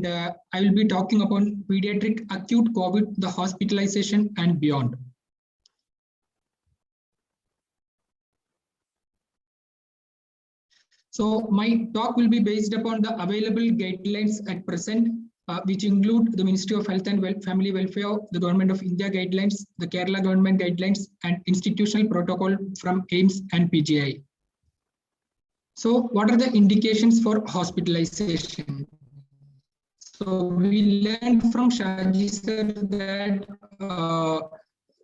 I will be talking upon pediatric acute COVID, the hospitalization and beyond. So my talk will be based upon the available guidelines at present, which include the Ministry of Health and Family Welfare, the Government of India guidelines, the Kerala government guidelines, and institutional protocol from AIIMS and PGI. So what are the indications for hospitalization? So we learned from Shaji sir that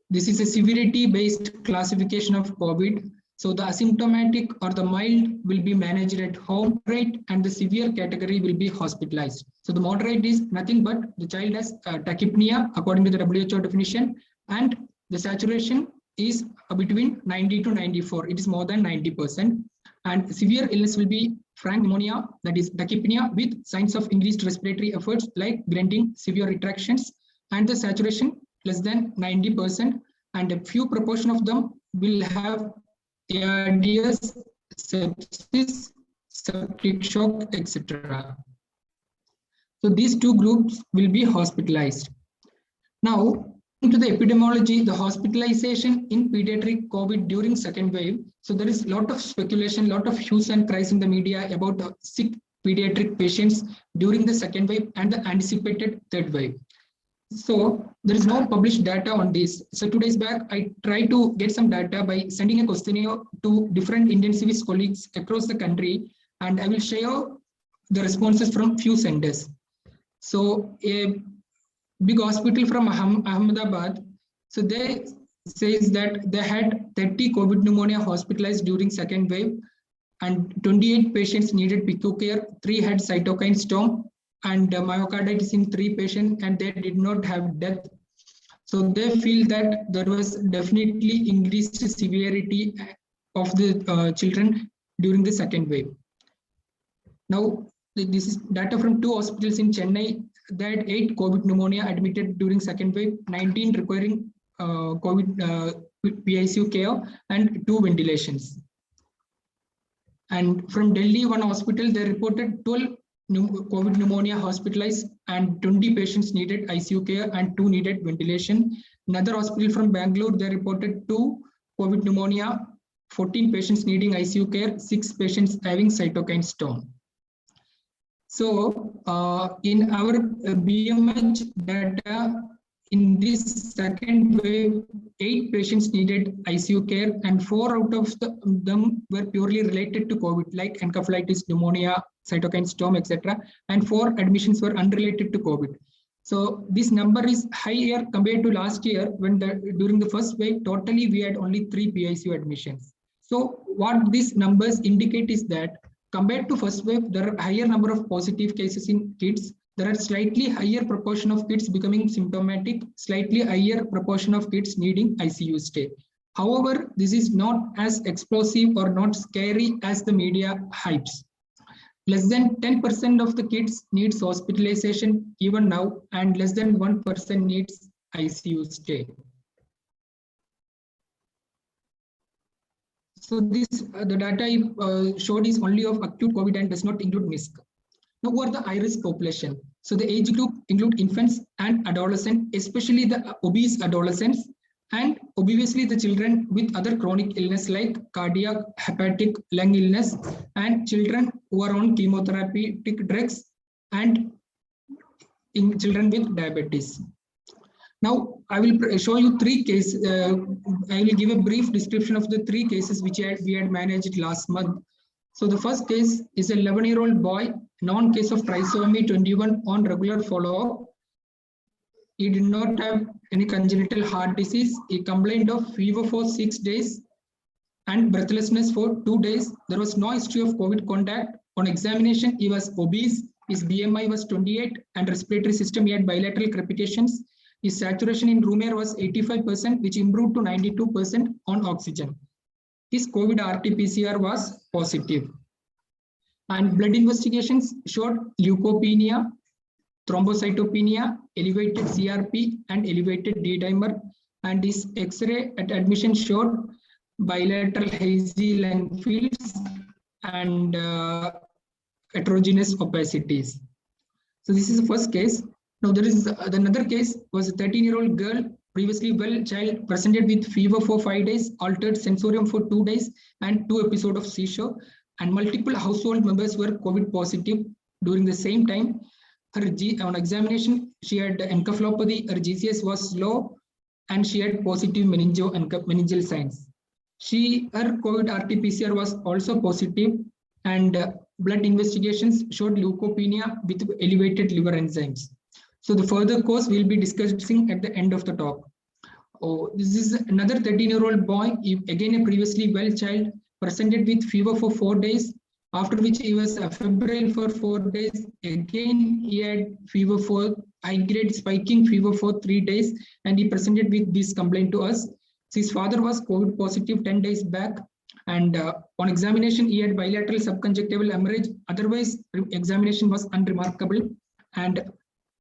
this is a severity-based classification of COVID. So the asymptomatic or the mild will be managed at home, right, and the severe category will be hospitalized. So the moderate is nothing but the child has tachypnea according to the WHO definition, and the saturation is between 90 to 94. It is more than 90%. And severe illness will be frank pneumonia, that is tachypnea with signs of increased respiratory efforts like grunting, severe retractions, and the saturation less than 90%. And a few proportion of them will have ARDS, sepsis, septic shock, etc. So these two groups will be hospitalized. Now, into the epidemiology, the hospitalization in pediatric COVID during second wave. So there is a lot of speculation, lot of hues and cries in the media about the sick pediatric patients during the second wave and the anticipated third wave. So there is no published data on this. So 2 days back, I tried to get some data by sending a questionnaire to different intensivist colleagues across the country, and I will share the responses from few centers. So a big hospital from Ahmedabad, so they says that they had 30 COVID pneumonia hospitalized during second wave, and 28 patients needed PICU care, 3 had cytokine storm, and myocarditis in 3 patients, and they did not have death. So they feel that there was definitely increased severity of the children during the second wave. Now, this is data from 2 hospitals in Chennai. They had 8 COVID pneumonia admitted during second wave, 19 requiring COVID PICU care, and 2 ventilations. And from Delhi, 1 hospital, they reported 12 COVID pneumonia hospitalized, and 20 patients needed ICU care and 2 needed ventilation. Another hospital from Bangalore, they reported 2 COVID pneumonia, 14 patients needing ICU care, 6 patients having cytokine storm. So in our BMH data, in this second wave, 8 patients needed ICU care, and 4 out of them were purely related to COVID, like encephalitis, pneumonia, cytokine storm, etc. And 4 admissions were unrelated to COVID. So this number is higher compared to last year when during the first wave, totally we had only 3 PICU admissions. So what these numbers indicate is that compared to first wave, there are higher number of positive cases in kids. There are slightly higher proportion of kids becoming symptomatic, slightly higher proportion of kids needing ICU stay. However, this is not as explosive or not scary as the media hypes. Less than 10% of the kids needs hospitalization even now, and less than 1% needs ICU stay. So this the data I showed is only of acute COVID and does not include MISC. Now, who are the high-risk population? So the age group include infants and adolescents, especially the obese adolescents, and obviously the children with other chronic illness like cardiac, hepatic, lung illness, and children who are on chemotherapeutic drugs, and in children with diabetes. Now, I will show you 3 cases. I will give a brief description of the 3 cases which we had managed last month. So the first case is a 11-year-old boy, non-case of trisomy 21 on regular follow-up. He did not have any congenital heart disease. He complained of fever for 6 days and breathlessness for 2 days. There was no history of COVID contact. On examination, he was obese. His BMI was 28, and respiratory system, he had bilateral crepitations. His saturation in room air was 85%, which improved to 92% on oxygen. His COVID RT-PCR was positive. And blood investigations showed leukopenia, thrombocytopenia, elevated CRP, and elevated D-dimer. And his X-ray at admission showed bilateral hazy lung fields and heterogeneous opacities. So this is the first case. Now there is another case was a 13-year-old girl, previously well child, presented with fever for 5 days, altered sensorium for 2 days, and 2 episodes of seizure. And multiple household members were COVID positive during the same time. On examination, she had encephalopathy, her GCS was low, and she had positive meningeal signs. Her COVID RT-PCR was also positive, and blood investigations showed leukopenia with elevated liver enzymes. So the further course we'll be discussing at the end of the talk. Oh, this is another 13-year-old boy, again a previously well child, presented with fever for 4 days, after which he was febrile for 4 days. Again, he had fever for high-grade spiking fever for 3 days, and he presented with this complaint to us. His father was COVID positive 10 days back, and on examination, he had bilateral subconjunctival hemorrhage. Otherwise, examination was unremarkable, and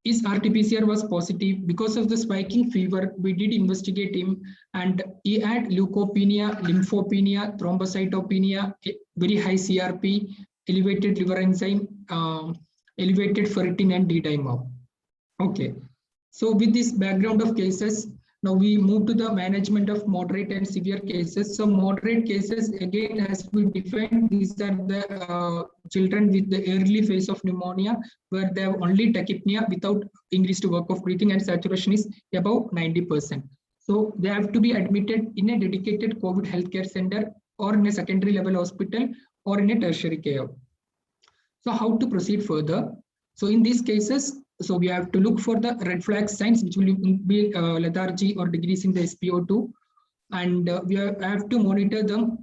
his RT-PCR was positive. Because of the spiking fever, we did investigate him, and he had leukopenia, lymphopenia, thrombocytopenia, very high CRP, elevated liver enzyme, elevated ferritin and D-dimer. Okay, so with this background of cases, now we move to the management of moderate and severe cases. So moderate cases, again, as we defined, these are the children with the early phase of pneumonia, where they have only tachypnea without increased work of breathing, and saturation is above 90%. So they have to be admitted in a dedicated COVID healthcare center, or in a secondary level hospital, or in a tertiary care. So how to proceed further? So in these cases, so we have to look for the red flag signs, which will be lethargy or decrease in the SpO2, and we have to monitor the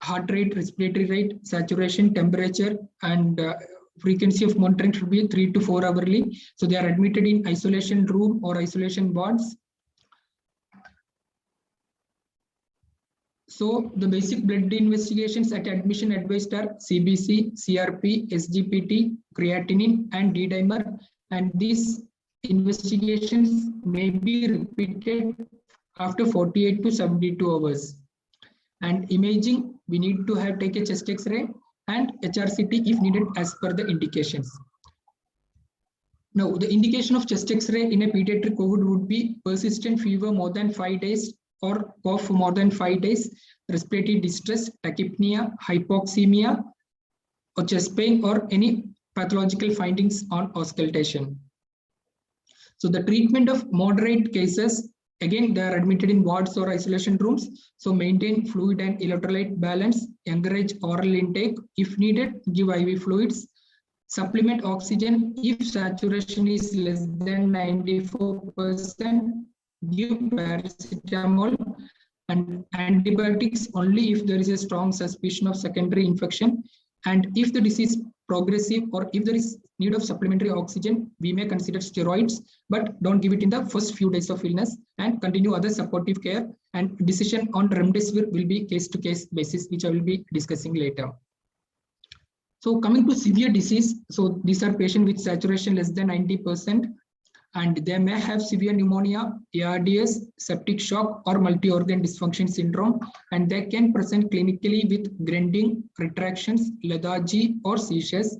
heart rate, respiratory rate, saturation, temperature, and frequency of monitoring should be 3 to 4 hourly. So they are admitted in isolation room or isolation wards. So the basic blood investigations at admission advised are CBC, CRP, SGPT, creatinine, and D-dimer. And these investigations may be repeated after 48 to 72 hours. And imaging, we need to take a chest X-ray and HRCT if needed as per the indications. Now, the indication of chest X-ray in a pediatric COVID would be persistent fever more than 5 days, or cough more than 5 days, respiratory distress, tachypnea, hypoxemia, or chest pain, or any pathological findings on auscultation. So the treatment of moderate cases, again, they are admitted in wards or isolation rooms. So maintain fluid and electrolyte balance, encourage oral intake. If needed, give IV fluids. Supplement oxygen if saturation is less than 94%. Give paracetamol, and antibiotics only if there is a strong suspicion of secondary infection. And if the disease progressive, or if there is need of supplementary oxygen, we may consider steroids, but don't give it in the first few days of illness, and continue other supportive care. And decision on remdesivir will be case-to-case basis, which I will be discussing later. So coming to severe disease, so these are patients with saturation less than 90%, and they may have severe pneumonia, ARDS, septic shock, or multi-organ dysfunction syndrome, and they can present clinically with grinding, retractions, lethargy, or seizures.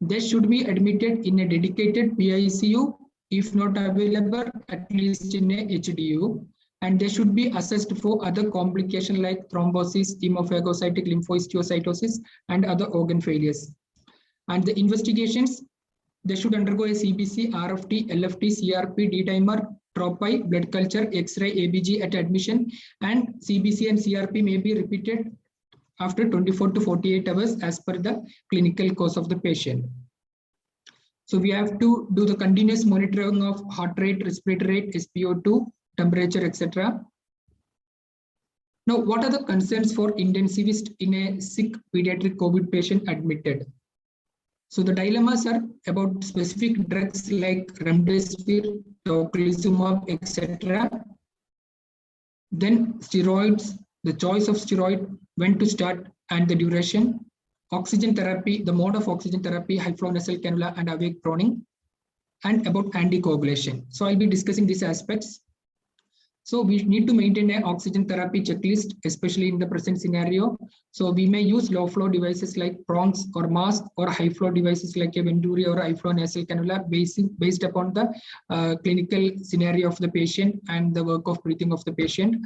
They should be admitted in a dedicated PICU, if not available, at least in a HDU, and they should be assessed for other complications like thrombosis, hemophagocytic lymphohistiocytosis, and other organ failures. And the investigations, they should undergo a CBC, RFT, LFT, CRP, D-dimer, tropi, blood culture, X-ray, ABG at admission, and CBC and CRP may be repeated after 24 to 48 hours as per the clinical course of the patient. So we have to do the continuous monitoring of heart rate, respiratory rate, SpO2, temperature, etc. Now, what are the concerns for intensivist in a sick pediatric COVID patient admitted? So the dilemmas are about specific drugs like remdesivir, tocilizumab, etc. Then steroids, the choice of steroid, when to start, and the duration. Oxygen therapy, the mode of oxygen therapy, high flow nasal cannula, and awake proning, and about anticoagulation. So I'll be discussing these aspects. So we need to maintain an oxygen therapy checklist, especially in the present scenario. So we may use low flow devices like prongs or mask, or high flow devices like a Venturi or high flow nasal cannula based upon the clinical scenario of the patient and the work of breathing of the patient.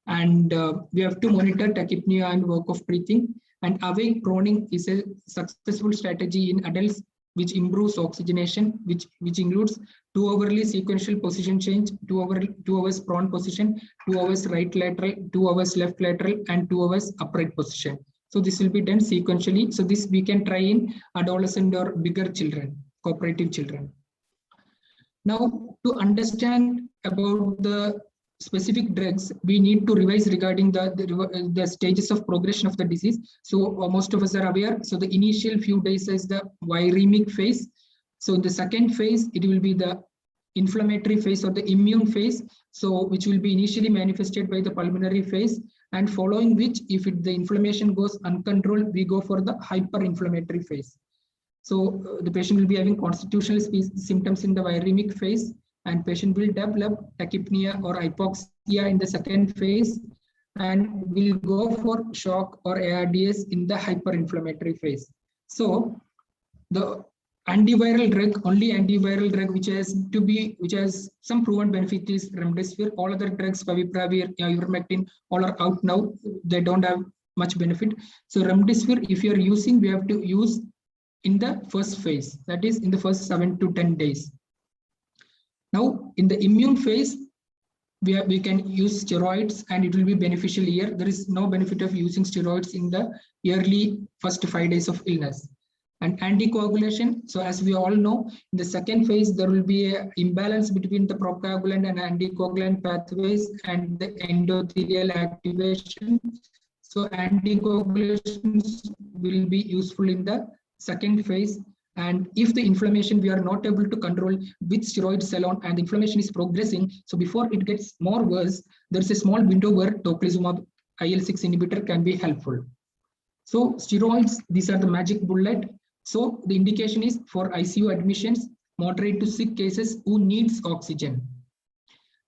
And we have to monitor tachypnea and work of breathing. And awake proning is a successful strategy in adults which improves oxygenation, which includes 2 hourly sequential position change, 2 hours prone position, 2 hours right lateral, 2 hours left lateral, and 2 hours upright position. So this will be done sequentially. So this we can try in adolescent or bigger children, cooperative children. Now, to understand about the specific drugs, we need to revise regarding the stages of progression of the disease. So most of us are aware. So the initial few days is the viremic phase. So in the second phase, it will be the inflammatory phase or the immune phase. So which will be initially manifested by the pulmonary phase, and following which, if the inflammation goes uncontrolled, we go for the hyperinflammatory phase. So the patient will be having constitutional symptoms in the viremic phase, and patient will develop tachypnea or hypoxia in the second phase, and will go for shock or ARDS in the hyperinflammatory phase. So the antiviral drug, only antiviral drug which has some proven benefit is remdesivir. All other drugs, favipiravir, ivermectin, all are out now. They don't have much benefit. So remdesivir, if you are using, we have to use in the first phase, that is in the first 7 to 10 days. Now, in the immune phase, we can use steroids, and it will be beneficial here. There is no benefit of using steroids in the early first 5 days of illness. And anticoagulation, so as we all know, in the second phase, there will be an imbalance between the procoagulant and anticoagulant pathways and the endothelial activation. So anticoagulations will be useful in the second phase. And if the inflammation we are not able to control with steroids alone, and the inflammation is progressing, so before it gets more worse, there's a small window where tocilizumab IL-6 inhibitor can be helpful. So steroids, these are the magic bullet. So the indication is for ICU admissions, moderate to sick cases who needs oxygen.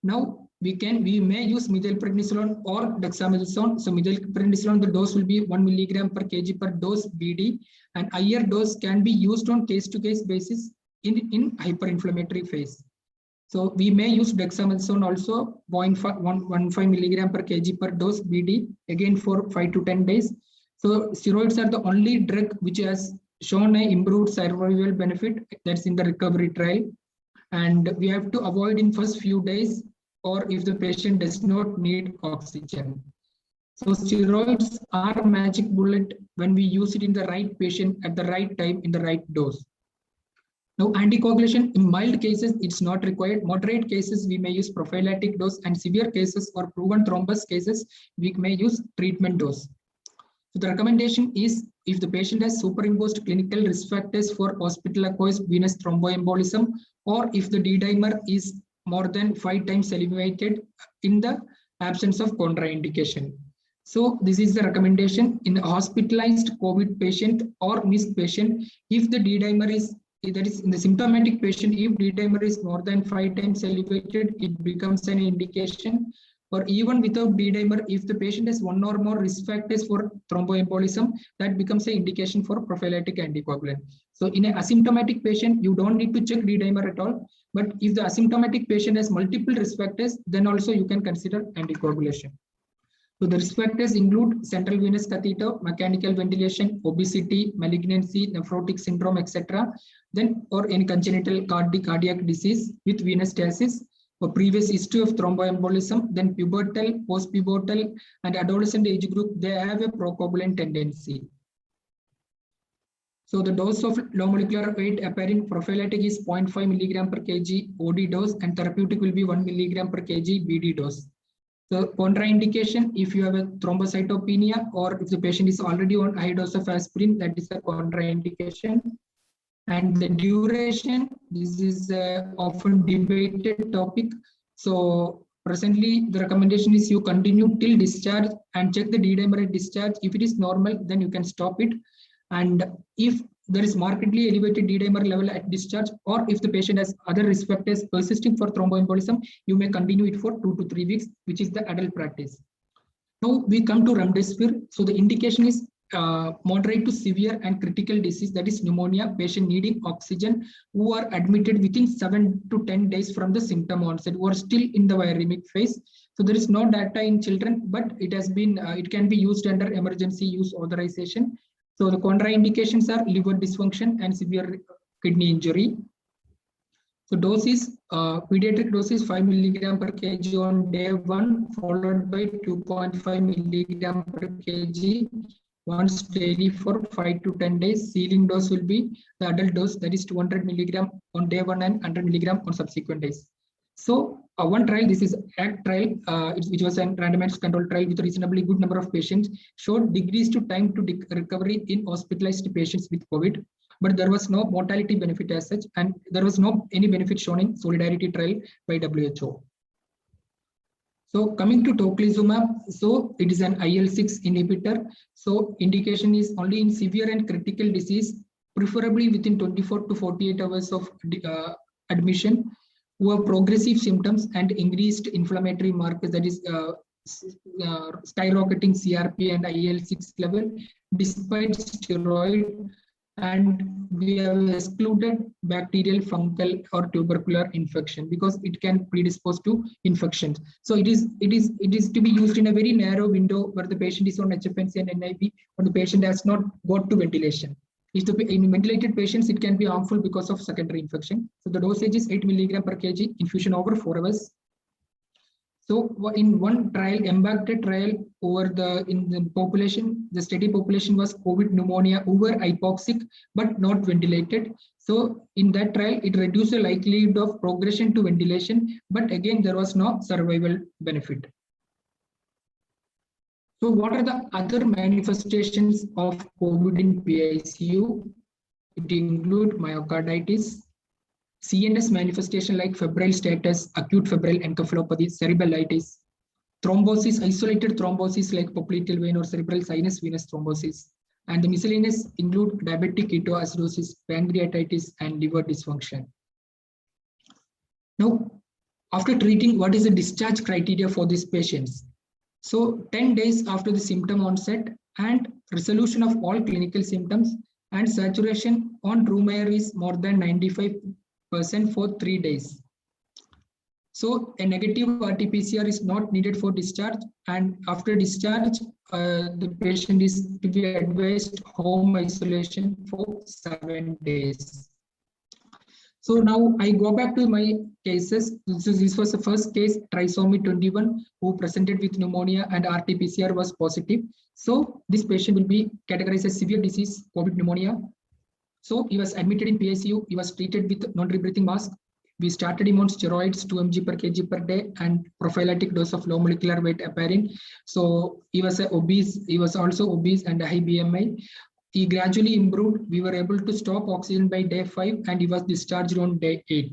Now we may use methylprednisolone or dexamethasone. So methylprednisolone, the dose will be 1 milligram per kg per dose BD, and higher dose can be used on case-to-case basis in hyperinflammatory phase. So we may use dexamethasone also, 0.15 milligram per kg per dose BD, again for 5 to 10 days. So steroids are the only drug which has shown an improved survival benefit, that's in the recovery trial. And we have to avoid in first few days, or if the patient does not need oxygen. So steroids are a magic bullet when we use it in the right patient at the right time in the right dose. Now anticoagulation, in mild cases, it's not required. Moderate cases, we may use prophylactic dose, and severe cases or proven thrombus cases, we may use treatment dose. So the recommendation is, if the patient has superimposed clinical risk factors for hospital-acquired venous thromboembolism, or if the D-dimer is more than 5 times elevated in the absence of contraindication. So this is the recommendation in a hospitalized COVID patient or missed patient. If the D-dimer is, that is in the symptomatic patient, if D-dimer is more than 5 times elevated, it becomes an indication. Or even without D-dimer, if the patient has 1 or more risk factors for thromboembolism, that becomes an indication for prophylactic anticoagulant. So in an asymptomatic patient, you don't need to check D-dimer at all. But if the asymptomatic patient has multiple risk factors, then also you can consider anticoagulation. So the risk factors include central venous catheter, mechanical ventilation, obesity, malignancy, nephrotic syndrome, etc. Then, or any congenital cardiac disease with venous stasis, or previous history of thromboembolism, then pubertal, post-pubertal, and adolescent age group, they have a procoagulant tendency. So the dose of low molecular weight heparin prophylactic is 0.5 milligram per kg OD dose, and therapeutic will be 1 milligram per kg BD dose. So contraindication, if you have a thrombocytopenia, or if the patient is already on high dose of aspirin, that is a contraindication. And the duration, this is a often debated topic. So presently, the recommendation is you continue till discharge and check the D-dimer at discharge. If it is normal, then you can stop it. And if there is markedly elevated D-dimer level at discharge, or if the patient has other risk factors persisting for thromboembolism, you may continue it for 2 to 3 weeks, which is the adult practice. Now we come to remdesivir. So the indication is moderate to severe and critical disease, that is pneumonia, patient needing oxygen, who are admitted within 7 to 10 days from the symptom onset, who are still in the viremic phase. So there is no data in children, but it has been it can be used under emergency use authorization. So the contraindications are liver dysfunction and severe kidney injury. So dose is pediatric dose is 5 milligram per kg on day 1, followed by 2.5 milligram per kg once daily for 5 to 10 days. Ceiling dose will be the adult dose, that is 200 milligram on day 1 and 100 milligram on subsequent days. So one trial, this is ACT trial, which was a randomized control trial with a reasonably good number of patients, showed decrease to time to recovery in hospitalized patients with COVID, but there was no mortality benefit as such, and there was no any benefit shown in Solidarity trial by WHO. So coming to tocilizumab, so it is an IL-6 inhibitor. So indication is only in severe and critical disease, preferably within 24 to 48 hours of admission, who have progressive symptoms and increased inflammatory markers, that is skyrocketing CRP and IL-6 level despite steroid, and we have excluded bacterial, fungal or tubercular infection because it can predispose to infections. So it is to be used in a very narrow window where the patient is on HFNC and NIV, or the patient has not got to ventilation. In ventilated patients, it can be harmful because of secondary infection. So the dosage is 8 milligram per kg, infusion over 4 hours. So in one trial, EMBACT trial, in the population, the study population was COVID pneumonia who were hypoxic but not ventilated. So in that trial, it reduced the likelihood of progression to ventilation, but again, there was no survival benefit. So what are the other manifestations of COVID in PICU? It include myocarditis, CNS manifestation like febrile status, acute febrile encephalopathy, cerebellitis, thrombosis, isolated thrombosis like popliteal vein or cerebral sinus venous thrombosis, and the miscellaneous include diabetic ketoacidosis, pancreatitis, and liver dysfunction. Now, after treating, what is the discharge criteria for these patients? So 10 days after the symptom onset and resolution of all clinical symptoms and saturation on room air is more than 95% for 3 days. So a negative RT-PCR is not needed for discharge, and after discharge, the patient is to be advised home isolation for 7 days. So now I go back to my cases. So this was the first case, trisomy 21, who presented with pneumonia and RT-PCR was positive. So this patient will be categorized as severe disease, COVID pneumonia. So he was admitted in PICU. He was treated with non-rebreathing mask. We started him on steroids, 2 mg per kg per day, and prophylactic dose of low molecular weight heparin. So he was obese. He was also obese and a high BMI. He gradually improved. We were able to stop oxygen by day 5, and he was discharged on day 8.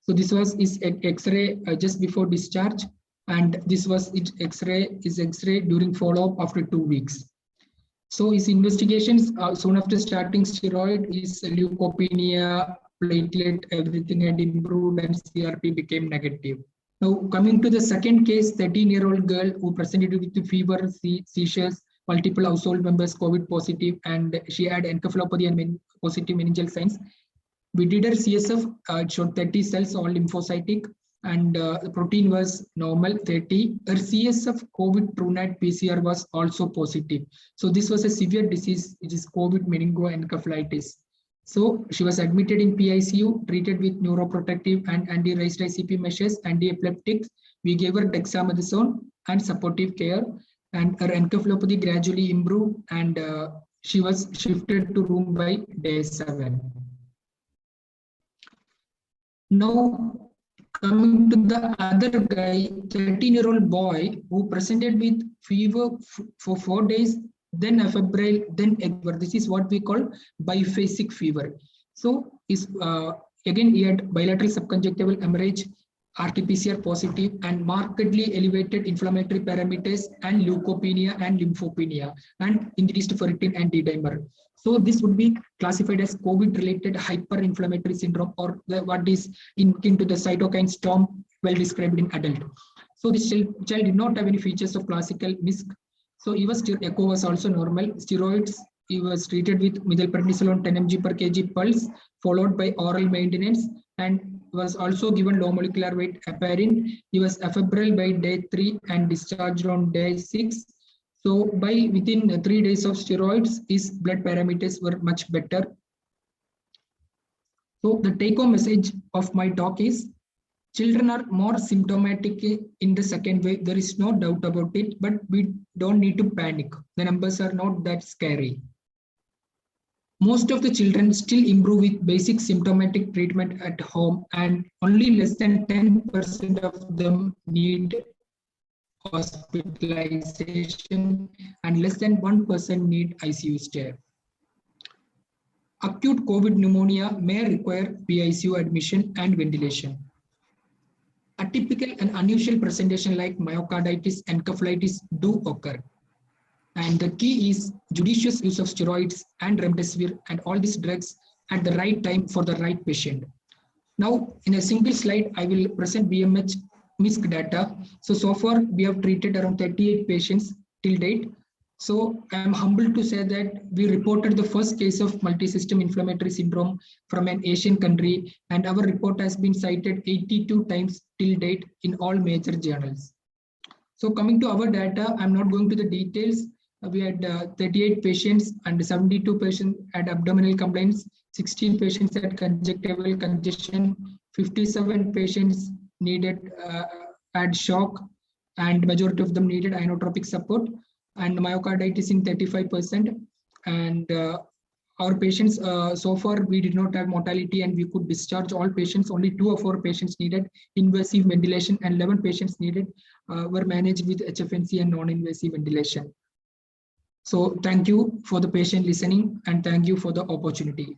So this was his X-ray just before discharge, and this was his X-ray during follow-up after 2 weeks. So his investigations soon after starting steroid, his leukopenia, platelet, everything had improved, and CRP became negative. Now coming to the second case, 13-year-old girl who presented with fever, seizures, multiple household members COVID positive, and she had encephalopathy and positive meningeal signs. We did her CSF, it showed 30 cells, all lymphocytic, and the protein was normal, 30. Her CSF COVID TrueNAT PCR was also positive. So this was a severe disease, which is COVID meningoencephalitis. So she was admitted in PICU, treated with neuroprotective and anti-raised ICP measures, anti-epileptics. We gave her dexamethasone and supportive care, and her encephalopathy gradually improved, and she was shifted to room by day 7. Now, coming to the other guy, 13-year-old boy who presented with fever for 4 days, then a febrile, then fever. This is what we call biphasic fever. So again, he had bilateral subconjunctival hemorrhage, RT-PCR positive and markedly elevated inflammatory parameters and leukopenia and lymphopenia and increased ferritin and D-dimer. So this would be classified as COVID-related hyperinflammatory syndrome, or what is into the cytokine storm well described in adult. So this child did not have any features of classical MISC. So echo was also normal. Steroids, he was treated with methylprednisolone 10 mg per kg pulse, followed by oral maintenance, and was also given low molecular weight heparin. He was afebrile by day 3 and discharged on day 6. So within 3 days of steroids, his blood parameters were much better. So the take-home message of my talk is, children are more symptomatic in the second wave. There is no doubt about it, but we don't need to panic. The numbers are not that scary. Most of the children still improve with basic symptomatic treatment at home, and only less than 10% of them need hospitalization and less than 1% need ICU stay. Acute COVID pneumonia may require PICU admission and ventilation. Atypical and unusual presentation like myocarditis and encephalitis do occur. And the key is judicious use of steroids and remdesivir and all these drugs at the right time for the right patient. Now, in a single slide, I will present BMH MISC data. So far, we have treated around 38 patients till date. So I am humbled to say that we reported the first case of multisystem inflammatory syndrome from an Asian country, and our report has been cited 82 times till date in all major journals. So coming to our data, I'm not going to the details. We had 38 patients and 72 patients had abdominal complaints, 16 patients had conjunctival congestion, 57 patients needed had shock, and majority of them needed inotropic support, and myocarditis in 35%. And our patients, so far we did not have mortality and we could discharge all patients. Only 2 of our patients needed invasive ventilation and 11 patients needed were managed with HFNC and non-invasive ventilation. So thank you for the patient listening and thank you for the opportunity.